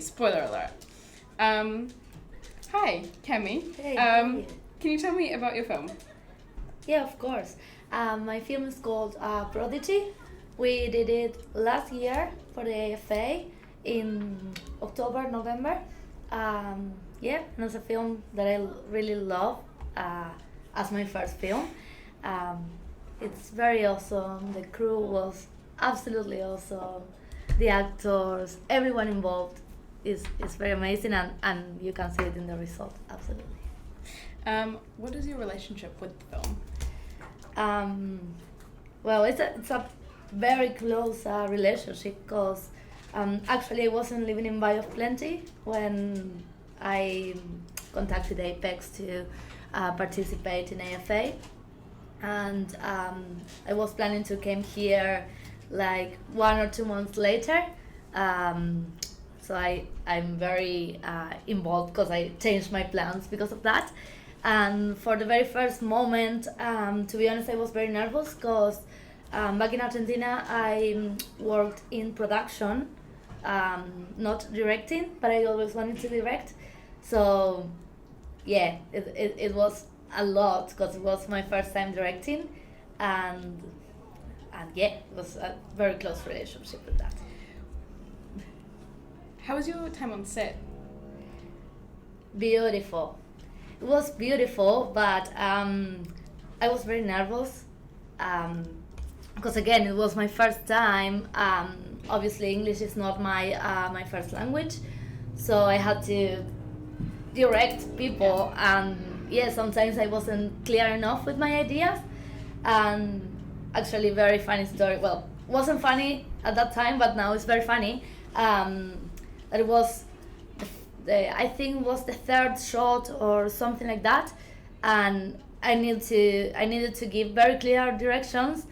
Spoiler alert. Hi, Cami. Hey, Can you tell me about your film? yeah, of course. My film is called Prodigy. We did it last year for the AFA in October, November. Yeah, and it's a film that I really love as my first film. Um, it's very awesome. The crew was absolutely awesome. The actors, everyone involved is very amazing, and you can see it in the result, absolutely. What is your relationship with the film? Well, it's a very close relationship because actually I wasn't living in Bay of Plenty when I contacted Apex to participate in AFA, and I was planning to come here like 1 or 2 months later. So I'm very involved because I changed my plans because of that. And for the very first moment, to be honest, I was very nervous because back in Argentina I worked in production, not directing, but I always wanted to direct. So yeah, it was a lot because it was my first time directing, and yeah, it was a very close relationship with that. How was your time on set? Beautiful. It was beautiful, but I was very nervous because again, it was my first time. Obviously, English is not my first language, so I had to direct people, and yeah, sometimes I wasn't clear enough with my ideas. And actually, very funny story. Well, wasn't funny at that time, but now it's very funny. That it was I think it was the third shot or something like that, and I needed to give very clear directions,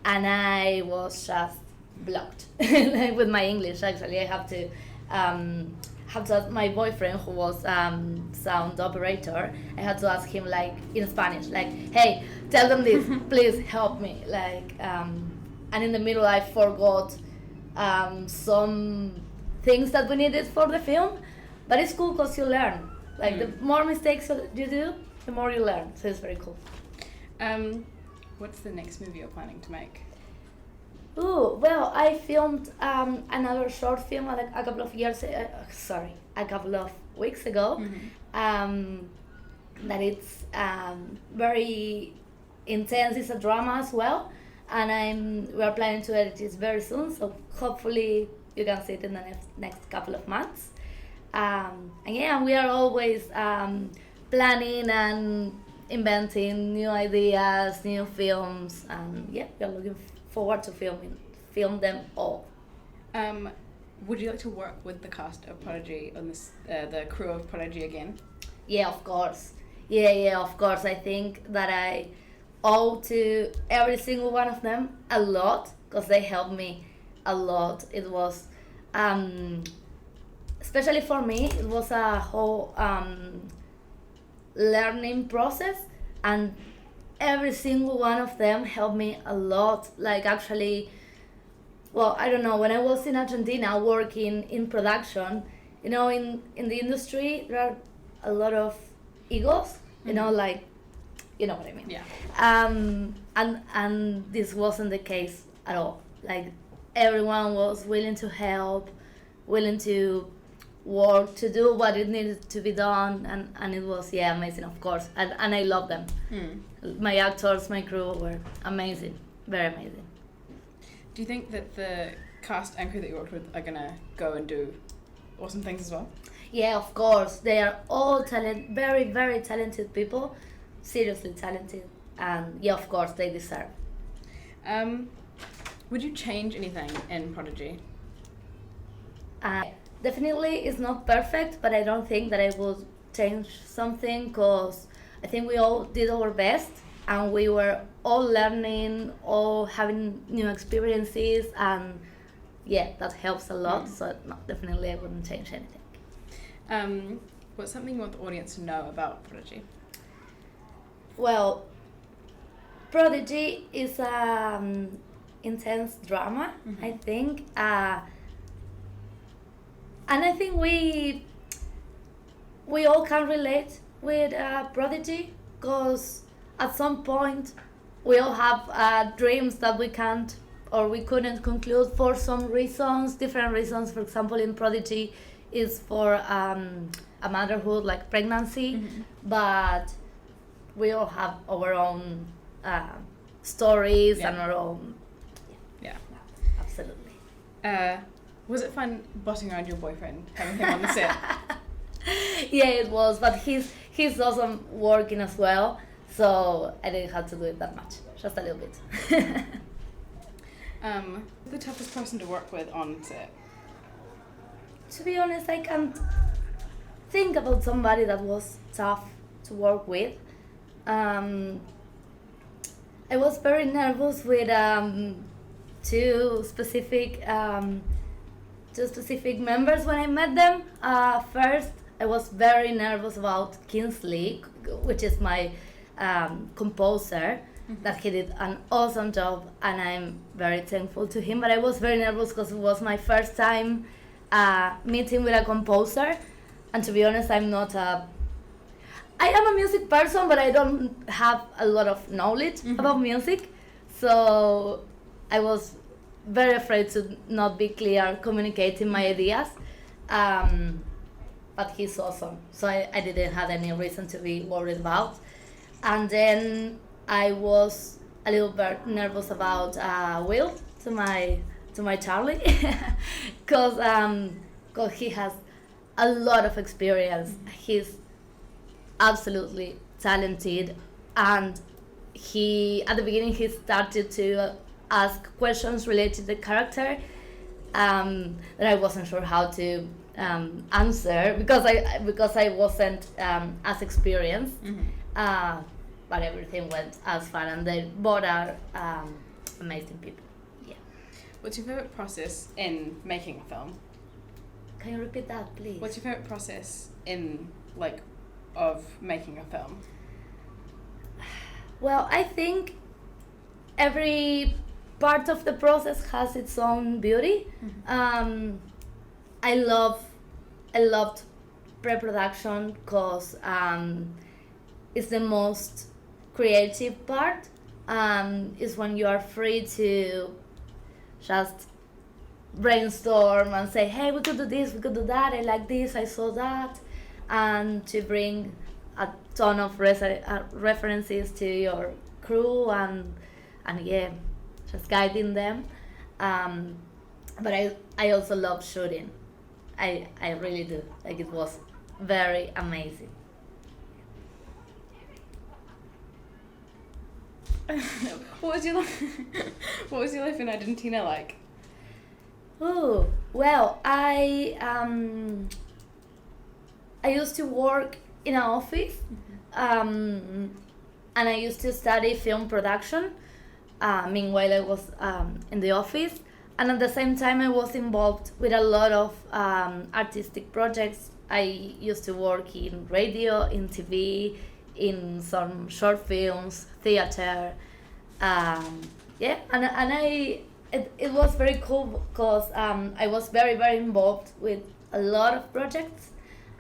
and I was just blocked with my English. Actually, I have to ask my boyfriend, who was sound operator. I had to ask him like in Spanish, like, hey, tell them this, please help me, like, and in the middle I forgot some things that we needed for the film. But it's cool because you learn. Like, the more mistakes you do, the more you learn. So it's very cool. What's the next movie you're planning to make? Ooh, well, I filmed another short film like a couple of weeks ago. Mm-hmm. That it's very intense. It's a drama as well, and we are planning to edit it very soon. So hopefully you can see it in the next couple of months. And yeah, we are always planning and inventing new ideas, new films, and yeah, we are looking forward to film them all. Would you like to work with the cast of Prodigy on this, the crew of Prodigy again? Yeah, of course. Yeah, of course. I think that I owe to every single one of them a lot because they helped me a lot. It was especially for me, it was a whole learning process, and every single one of them helped me a lot. Like, actually, well, I don't know, when I was in Argentina working in production, in the industry, there are a lot of egos, like, you know what I mean? Yeah. And this wasn't the case at all. Like, everyone was willing to help, willing to work to do what it needed to be done, and it was amazing, of course, and I love them. My actors, my crew were amazing, very amazing. Do you think that the cast and crew that you worked with are gonna go and do awesome things as well? Yeah, of course, they are all very, very talented people, seriously talented, and yeah, of course, they deserve. Would you change anything in Prodigy? Definitely it's not perfect, but I don't think that I would change something because I think we all did our best, and we were all learning, all having new experiences, and yeah, that helps a lot. So no, definitely I wouldn't change anything. What's something you want the audience to know about Prodigy? Well, Prodigy is intense drama, I think. And I think we all can relate with Prodigy, because at some point we all have dreams that we can't or we couldn't conclude for some reasons, different reasons. For example, in Prodigy is for a motherhood, like pregnancy, but we all have our own stories and our own. Yeah. Absolutely. Was it fun bossing around your boyfriend, having him on the set? Yeah, it was, but he's also working as well, so I didn't have to do it that much, just a little bit. The toughest person to work with on set? To be honest, I can't think about somebody that was tough to work with. I was very nervous with two specific members when I met them. First, I was very nervous about Kingsley, which is my composer, that he did an awesome job, and I'm very thankful to him. But I was very nervous because it was my first time meeting with a composer, and to be honest, I am a music person, but I don't have a lot of knowledge about music, so I was very afraid to not be clear communicating my ideas. But he's awesome, so I didn't have any reason to be worried about. And then I was a little bit nervous about Will, to my Charlie, because he has a lot of experience. He's absolutely talented, and at the beginning he started to ask questions related to the character that I wasn't sure how to answer because I wasn't as experienced. But everything went as fun, and they both are amazing people. Yeah. What's your favorite process in making a film? Can you repeat that, please? What's your favorite process of making a film? Well, I think every part of the process has its own beauty. I loved pre-production because it's the most creative part. Is when you are free to just brainstorm and say, hey, we could do this, we could do that, I like this, I saw that, and to bring a ton of references to your crew and yeah, just guiding them. But I also love shooting. I really do. Like, it was very amazing. What was your life in Argentina like? Oh, well, I used to work in an office, and I used to study film production. Meanwhile, I was in the office, and at the same time, I was involved with a lot of artistic projects. I used to work in radio, in TV, in some short films, theater. It was very cool because I was very, very involved with a lot of projects.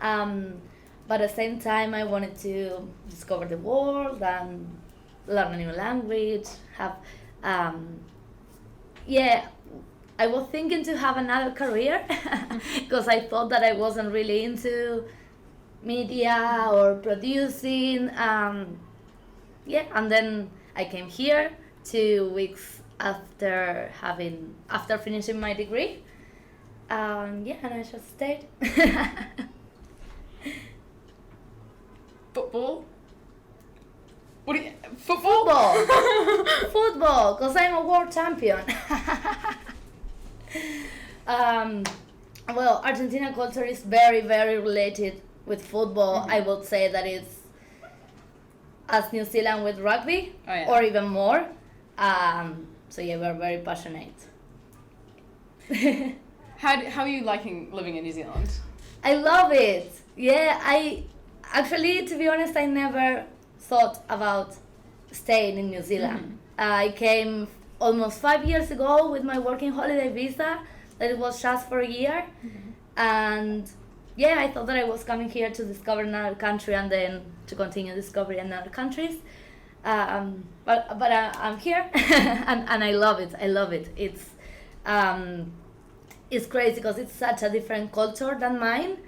But at the same time, I wanted to discover the world and learn a new language. I was thinking to have another career because I thought that I wasn't really into media or producing. And then I came here 2 weeks after finishing my degree. And I just stayed. Football? Football? Football, because I'm a world champion. Well, Argentina culture is very, very related with football. I would say that it's as New Zealand with rugby, or even more. So yeah, we're very passionate. How are you liking living in New Zealand? I love it. Yeah, actually, to be honest, I never thought about staying in New Zealand. I came almost 5 years ago with my working holiday visa. That it was just for a year. And yeah, I thought that I was coming here to discover another country and then to continue discovering other countries. But I'm here and I love it. I love it. It's crazy because it's such a different culture than mine.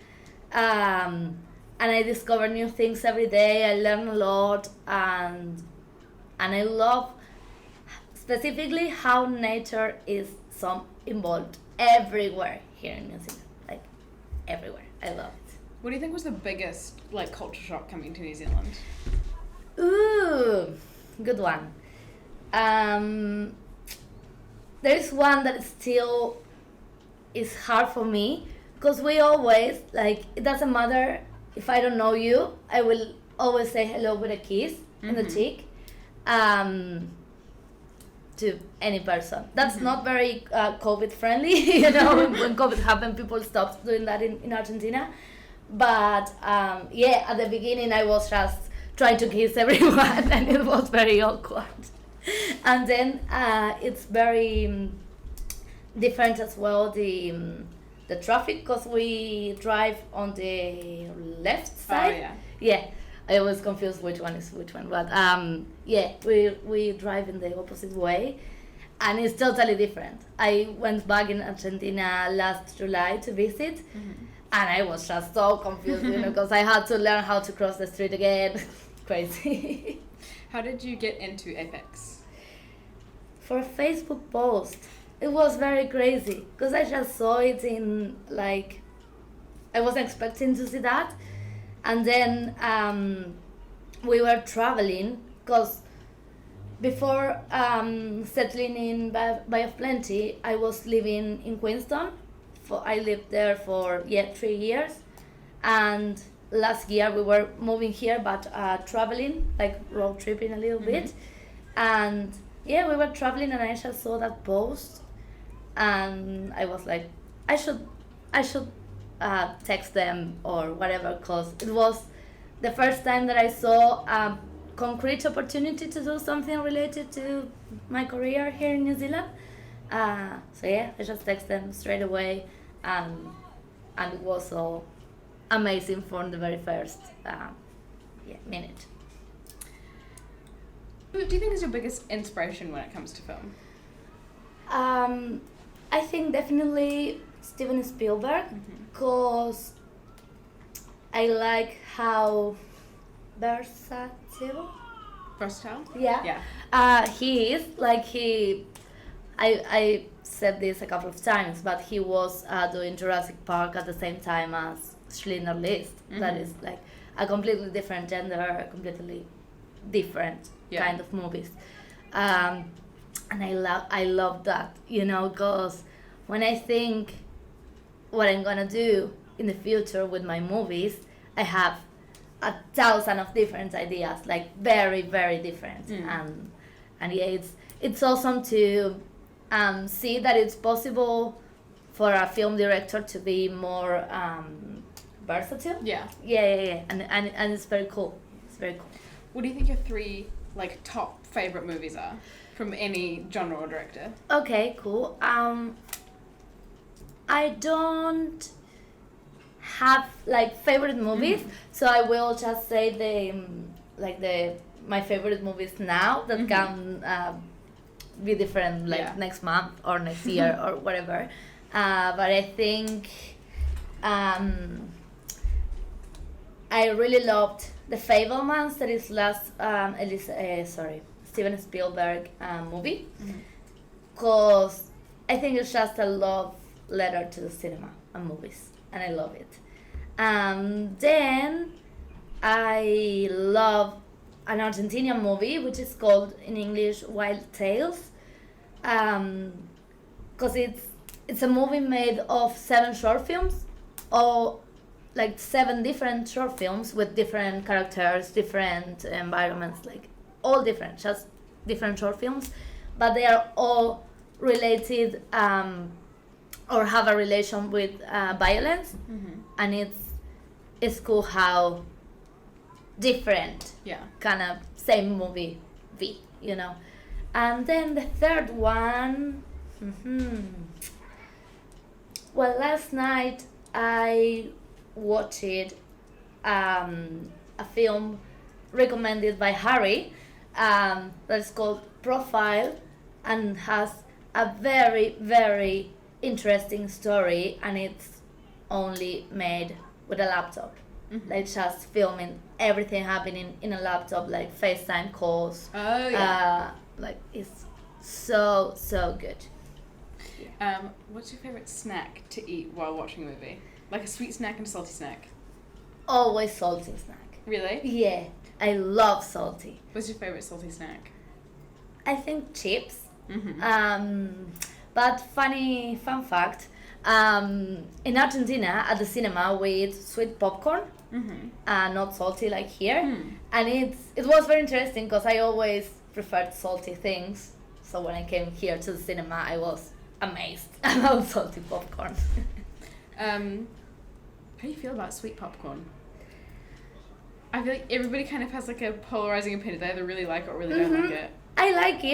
And I discover new things every day. I learn a lot, and I love specifically how nature is so involved everywhere here in New Zealand, like everywhere. I love it. What do you think was the biggest like culture shock coming to New Zealand? Ooh, good one. There's one that still is hard for me because we always, like, it doesn't matter if I don't know you, I will always say hello with a kiss in the cheek to any person. That's not very COVID friendly, you know, when COVID happened, people stopped doing that in Argentina. But yeah, at the beginning I was just trying to kiss everyone and it was very awkward. And then it's very different as well, the traffic, because we drive on the left side. Oh, yeah. Yeah, I always confuse which one is which one, but yeah, we drive in the opposite way, and it's totally different. I went back in Argentina last July to visit, and I was just so confused, you know, because I had to learn how to cross the street again. Crazy. How did you get into Apex? For a Facebook post. It was very crazy because I just saw it in, like, I wasn't expecting to see that. And then we were traveling because before settling in Bay of Plenty, I was living in Queenstown. I lived there for 3 years. And last year we were moving here but traveling, like road tripping a little bit. And yeah, we were traveling and I just saw that post. And I was like, I should text them or whatever, because it was the first time that I saw a concrete opportunity to do something related to my career here in New Zealand. So yeah, I just text them straight away, and it was so amazing from the very first minute. Who do you think is your biggest inspiration when it comes to film? I think definitely Steven Spielberg, because I like how versatile. Versatile? Yeah. He is, like, I said this a couple of times, but he was doing Jurassic Park at the same time as Schindler's List. That is like a completely different gender, a completely different kind of movies. And I love that, you know, because when I think what I'm gonna do in the future with my movies, I have 1,000 of different ideas, like very, very different. And yeah, it's awesome to see that it's possible for a film director to be more versatile. Yeah. And it's very cool. It's very cool. What do you think your 3 like top favorite movies are from any genre or director? Okay, cool. I don't have like favorite movies, so I will just say my favorite movies now that can be different next month or next year or whatever. But I think I really loved The Fabelmans, that is last Steven Spielberg movie, because I think it's just a love letter to the cinema and movies, and I love it. Then I love an Argentinian movie which is called in English Wild Tales, because it's a movie made of 7 short films, or like 7 different short films with different characters, different environments, like all different, just different short films, but they are all related or have a relation with violence, and it's cool how different kind of same movie be, you know. And then the third one, well, last night I watched a film recommended by Harry that is called Profile and has a very, very interesting story, and it's only made with a laptop. Like just filming everything happening in a laptop, like FaceTime calls. Oh yeah. Like it's so good. What's your favorite snack to eat while watching a movie? Like a sweet snack and a salty snack. Always salty snack. Really? Yeah, I love salty. What's your favorite salty snack? I think chips. But fun fact, in Argentina at the cinema we eat sweet popcorn, not salty like here, and it was very interesting because I always preferred salty things. So when I came here to the cinema, I was amazed about salty popcorn. How do you feel about sweet popcorn? I feel like everybody kind of has like a polarizing opinion. They either really like it or really don't like it. I like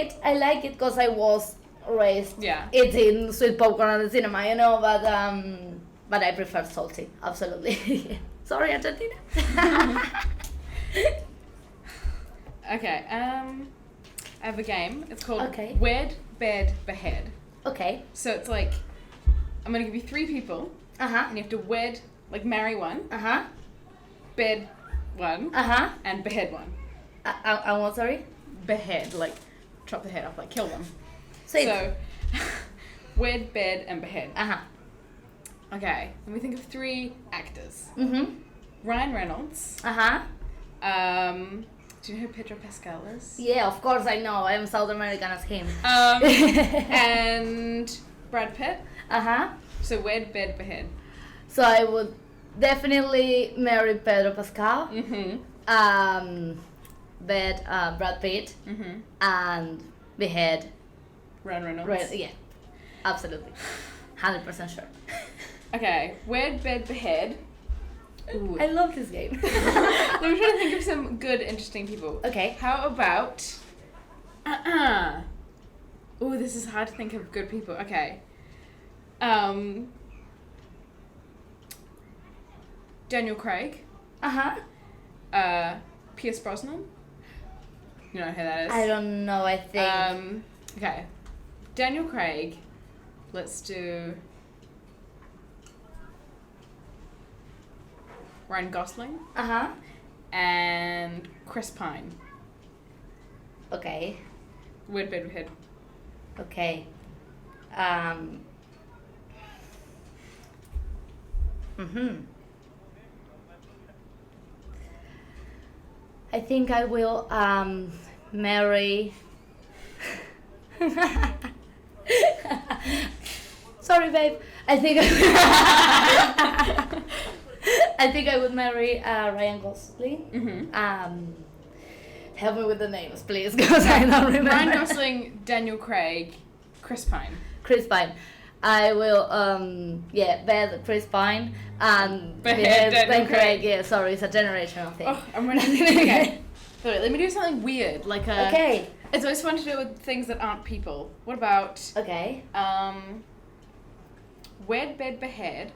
it because I was raised eating sweet popcorn at the cinema, you know, but I prefer salty, absolutely. Sorry, Argentina. Okay, I have a game. It's called Okay. Wed, Bed, Behead. Okay. So it's like, I'm going to give you 3 people, and you have to wed, like marry one, bed one, and behead one. I what, sorry? Behead, like chop the head off, like kill them. So wed, bed, and behead. Okay, let me think of 3 actors. Ryan Reynolds. Do you know who Pedro Pascal is? Yeah, of course I know. I'm South American as him. And Brad Pitt. So wed, bed, behead. So I would definitely marry Pedro Pascal. Bed Brad Pitt. And behead Ryan Reynolds. yeah, absolutely. 100% sure. Okay, wed, bed, behead. Ooh. I love this game. Let me try to think of some good, interesting people. Okay. How about... Ooh, this is hard to think of good people. Okay. Daniel Craig. Pierce Brosnan. You know who that is? I don't know, I think. Okay. Daniel Craig. Let's do... Ryan Gosling. And Chris Pine. Okay. Wed, bed, behead. Okay. I think I will marry. Sorry, babe. I think I would marry Ryan Gosling. Help me with the names, please, because I don't remember. Ryan Gosling, Daniel Craig, Chris Pine. Chris Pine. I will, bed Chris Pine and Behead Daniel Craig. Yeah, sorry, it's a generational thing. Oh, I'm running. Okay. Wait, let me do something weird, like a... Okay. It's always fun to do with things that aren't people. What about... Okay. Wed, bed, behead.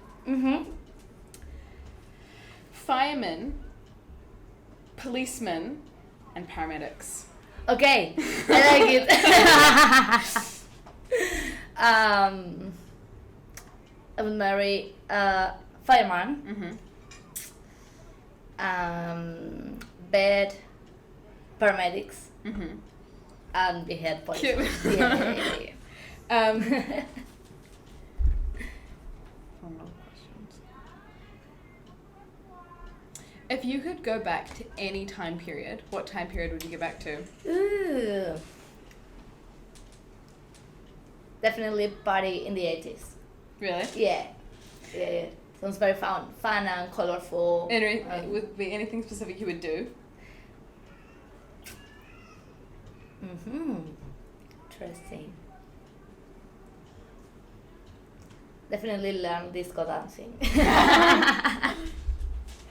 Firemen, policemen, and paramedics. Okay, I like it. I would marry fireman. Bed paramedics. And behead police. Cute. Yeah. If you could go back to any time period, what time period would you go back to? Ooh. Definitely party in the 80s. Really? Yeah. Sounds very fun and colorful. Would be anything specific you would do? Interesting. Definitely learn disco dancing.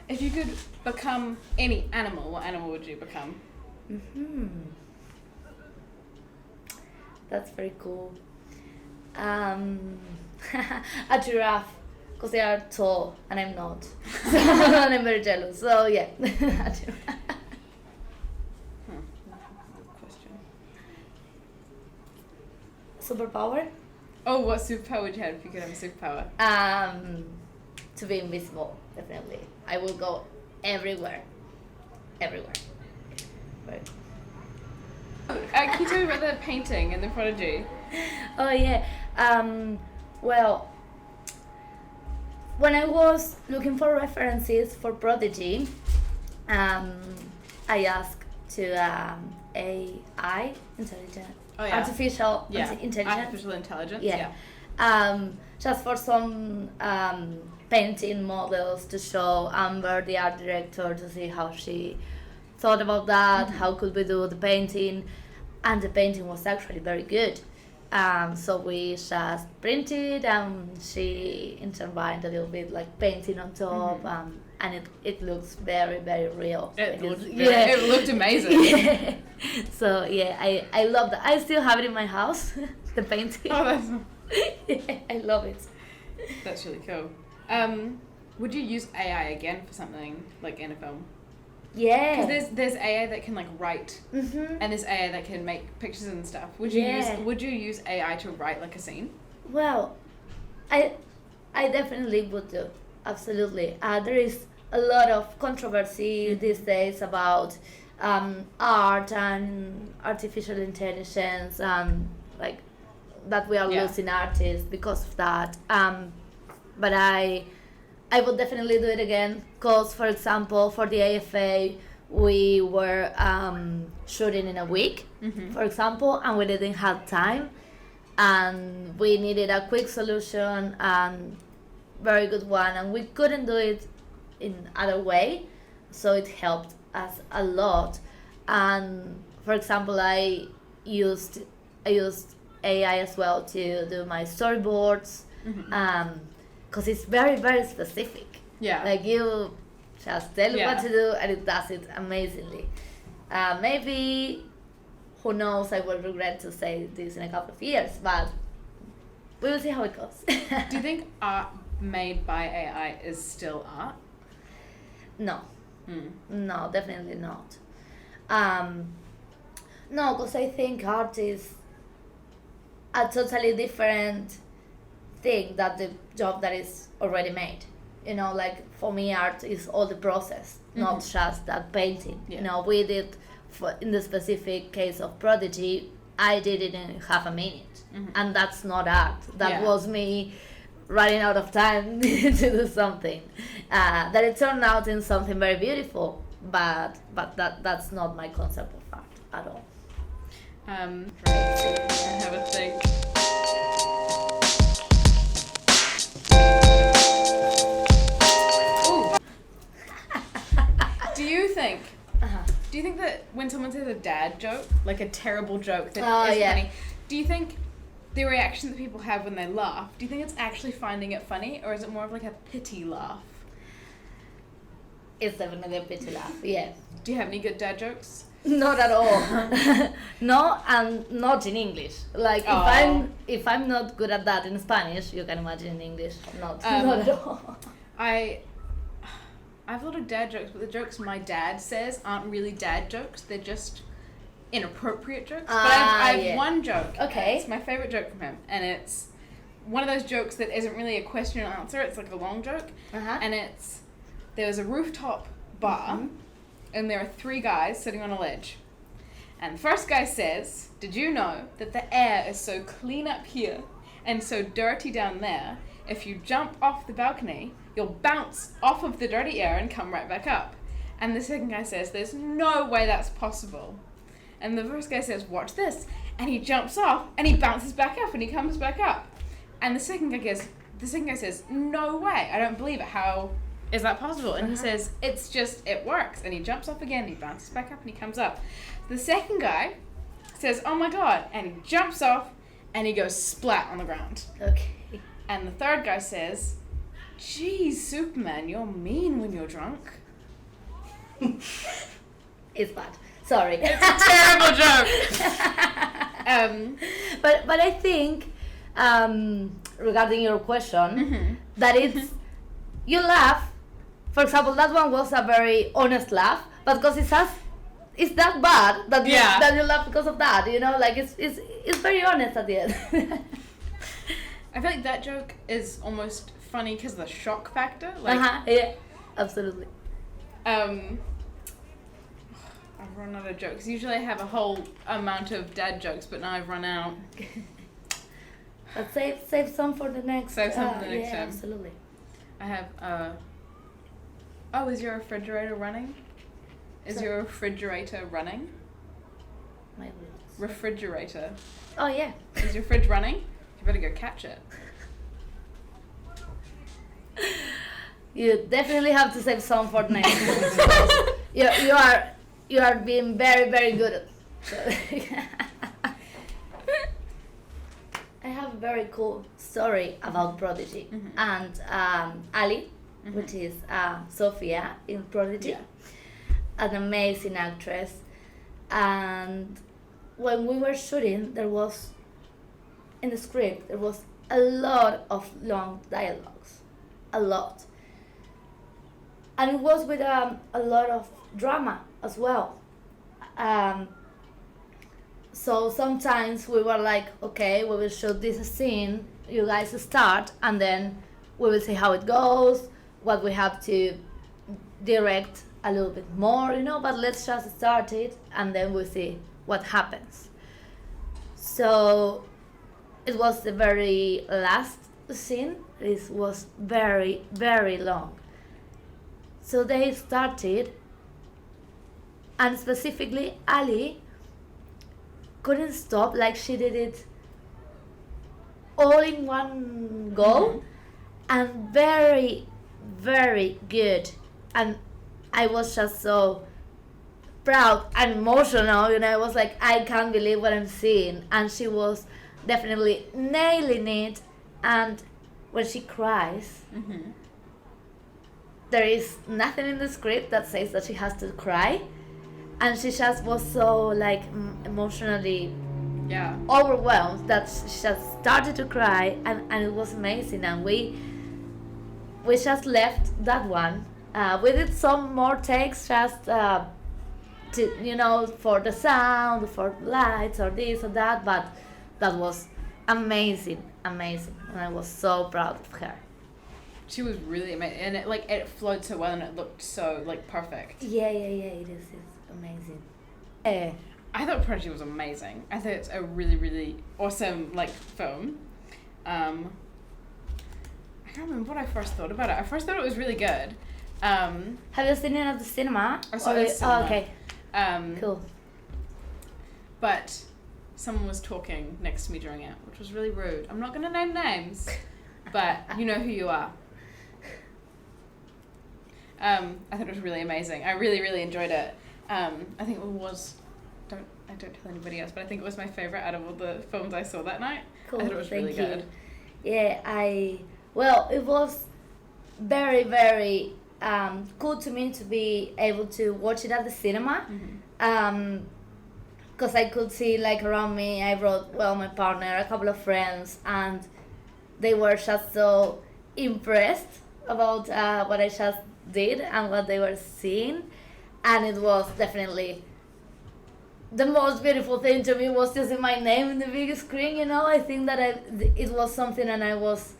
If you could become any animal, what animal would you become? That's very cool. A giraffe. because they are tall and I'm not. So and I'm very jealous. So yeah. Question. Superpower? Oh, what superpower would you have if you could have a superpower? To be invisible, definitely. I will go everywhere. Everywhere. Right. Can you tell me about the painting and the Prodigy? Oh yeah. Well, when I was looking for references for Prodigy, I asked to AI, artificial intelligence. Artificial intelligence. Yeah. Just for some painting models to show Amber, the art director, to see how she thought about that, how could we do the painting, and the painting was actually very good. So we just printed and she intervened a little bit, like painting on top, and it looks very, very real. It looked amazing. Yeah. So yeah, I love that. I still have it in my house, the painting. Oh, that's... Yeah, I love it. That's really cool. Would you use AI again for something like in a film? Yeah. Because there's AI that can like write, and there's AI that can make pictures and stuff. Would you use AI to write like a scene? Well, I definitely would do. Absolutely. There is a lot of controversy these days about art and artificial intelligence and like that we are losing artists because of that. But I would definitely do it again because, for example, for the AFA, we were shooting in a week, for example, and we didn't have time. And we needed a quick solution and very good one. And we couldn't do it in other way. So it helped us a lot. And, for example, I used AI as well to do my storyboards. Because it's very, very specific. Yeah. Like you just tell it what to do and it does it amazingly. Maybe, who knows, I will regret to say this in a couple of years, but we will see how it goes. Do you think art made by AI is still art? No. No, definitely not. No, because I think art is a totally different thing that the job that is already made. You know, like for me, art is all the process, not just that painting. You know, we did, in the specific case of Prodigy, I did it in half a minute, and that's not art. That was me running out of time to do something that it turned out in something very beautiful, but that's not my concept of art at all. I have a think. Do you think that when someone says a dad joke, like a terrible joke that is funny, do you think the reaction that people have when they laugh, do you think it's actually finding it funny, or is it more of like a pity laugh? It's definitely a pity laugh, yeah. Do you have any good dad jokes? Not at all. No, and not in English. Like if I'm not good at that in Spanish, you can imagine in English. Not at all. I've a lot of dad jokes, but the jokes my dad says aren't really dad jokes. They're just inappropriate jokes. But I have one joke. Okay. It's my favorite joke from him, and it's one of those jokes that isn't really a question and answer. It's like a long joke, and it's there was a rooftop bar, and there are 3 guys sitting on a ledge, and the first guy says, "Did you know that the air is so clean up here and so dirty down there? If you jump off the balcony, you'll bounce off of the dirty air and come right back up." And the second guy says, "There's no way that's possible." And the first guy says, "Watch this." And he jumps off and he bounces back up and he comes back up. And the second guy says, "No way, I don't believe it. How is that possible?" And he says, it works." And he jumps off again, he bounces back up and he comes up. The second guy says, "Oh my God," and he jumps off and he goes splat on the ground. Okay. And the third guy says, "Geez, Superman, you're mean when you're drunk." It's bad. Sorry. It's a terrible joke. But I think regarding your question, that it's, you laugh. For example, that one was a very honest laugh, but because it's that bad that you laugh because of that, like it's very honest at the end. I feel like that joke is almost funny because of the shock factor. Like, yeah, absolutely. I've run out of jokes. Usually I have a whole amount of dad jokes, but now I've run out. But save some for the next. Save some for the next time. Absolutely. I have. Is your refrigerator running? Is your refrigerator running? My words. Refrigerator. Oh yeah. Is your fridge running? You better go catch it. You definitely have to save some for the next time. You are being very, very good at it. I have a very cool story about Prodigy and Ali, which is Sophia in Prodigy, an amazing actress. And when we were shooting, in the script, there was a lot of long dialogues, a lot. And it was with a lot of drama as well. So sometimes we were like, okay, we will shoot this scene, you guys start, and then we will see how it goes, what we have to direct a little bit more, but let's just start it, and then we'll see what happens. So it was the very last scene. It was very, very long. So they started, and specifically Ali couldn't stop, like she did it all in one go, and very, very good. And I was just so proud and emotional, I was like, I can't believe what I'm seeing. And she was definitely nailing it. And when she cries, there is nothing in the script that says that she has to cry, and she just was so like emotionally overwhelmed that she just started to cry, and it was amazing. And we just left that one. We did some more takes just to for the sound, for lights or this or that, but that was amazing, and I was so proud of her. She was really amazing, and it flowed so well, and it looked so perfect. Yeah, it is. It's amazing. I thought Prodigy was amazing. I thought it's a really, really awesome film. I can't remember what I first thought about it. I first thought it was really good. Have you seen it at the cinema? I saw it at the cinema. Oh, okay. Cool. But someone was talking next to me during it, which was really rude. I'm not going to name names, but you know who you are. I thought it was really amazing. I really, really enjoyed it. I think it was, don't tell anybody else, but I think it was my favorite out of all the films I saw that night. Cool. I thought it was really good. Yeah, it was very, very cool to me to be able to watch it at the cinema. Because I could see around me, I brought my partner, a couple of friends, and they were just so impressed about what I just did and what they were seeing. And it was definitely the most beautiful thing to me was to see my name in the big screen. I think that it was something that I was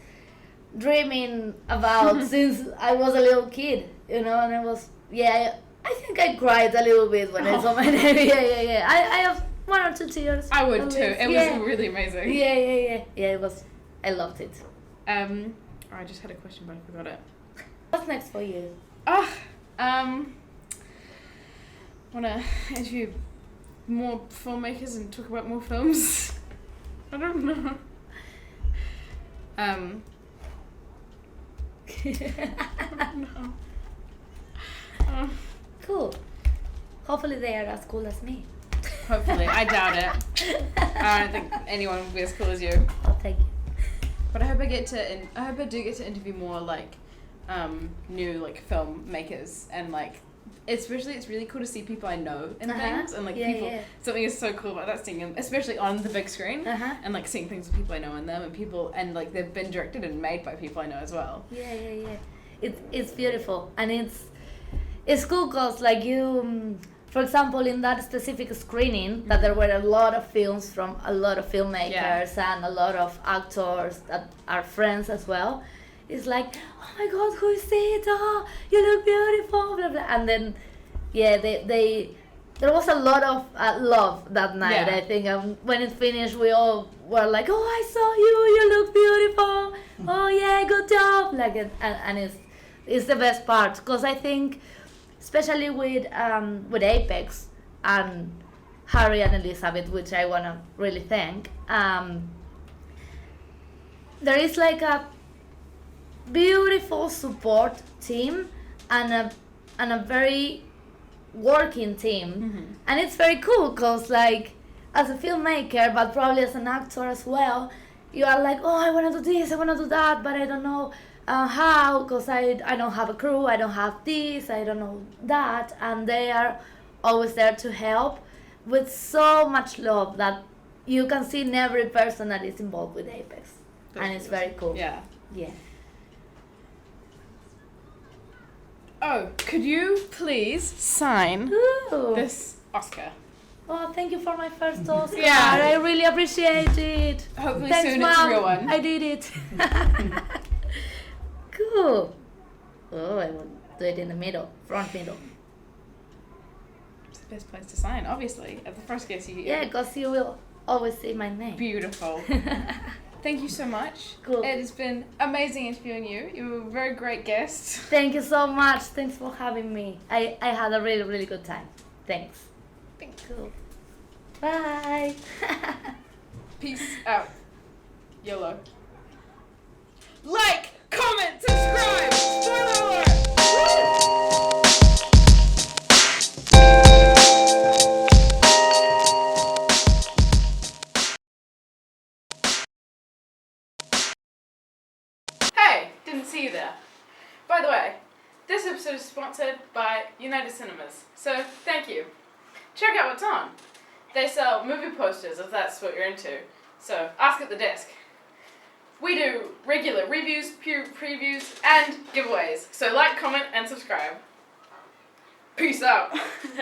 dreaming about since I was a little kid, and I was, I think I cried a little bit when I saw my name. Yeah. I have 1 or 2 tears. I would too. It was really amazing. Yeah, it was. I loved it. I just had a question, but I forgot it. What's next for you? Want to interview more filmmakers and talk about more films? I don't know. I don't know. Cool. Hopefully they are as cool as me. Hopefully. I doubt it. I don't think anyone will be as cool as you. Oh, thank you. But I hope I do get to interview more new filmmakers and especially it's really cool to see people I know in things, and like people. Yeah. Something is so cool about that, seeing them, especially on the big screen, and like seeing things with people I know in them, and people, and like they've been directed and made by people I know as well. Yeah. It's beautiful, and it's cool because like you. For example, in that specific screening, that there were a lot of films from a lot of filmmakers and a lot of actors that are friends as well. It's like, oh my God, who is it? Oh, you look beautiful, blah blah. And then, there was a lot of love that night. I think when it finished, we all were like, oh, I saw you. You look beautiful. Oh yeah, good job. Like, and it's the best part, because I think, especially with Apex and Harry and Elizabeth, which I want to really thank, there is like a beautiful support team and a very working team, and it's very cool because like as a filmmaker, but probably as an actor as well, you are like, oh, I want to do this, I want to do that, but I don't know how, because I don't have a crew, I don't have this, I don't know that, and they are always there to help with so much love that you can see in every person that is involved with Apex. And it's very cool. Yeah. Yeah. Oh, could you please sign this Oscar? Oh, thank you for my first Oscar. Yeah. I really appreciate it. Hopefully Thanks, soon Mom. it's a real one. I did it. Cool. Oh, I will do it in the middle, front middle. It's the best place to sign, obviously. At the first guess you get. Yeah, because you will always see my name. Beautiful. Thank you so much. Cool. It has been amazing interviewing you. You were a very great guest. Thank you so much. Thanks for having me. I had a really, really good time. Thanks. Thank you. Cool. Bye. Peace out. YOLO. Like, comment, subscribe. Spoiler alert. Hey, didn't see you there. By the way, this episode is sponsored by United Cinemas, so thank you. Check out what's on. They sell movie posters if that's what you're into, so ask at the desk. We do regular reviews, previews, and giveaways, so like, comment, and subscribe. Peace out.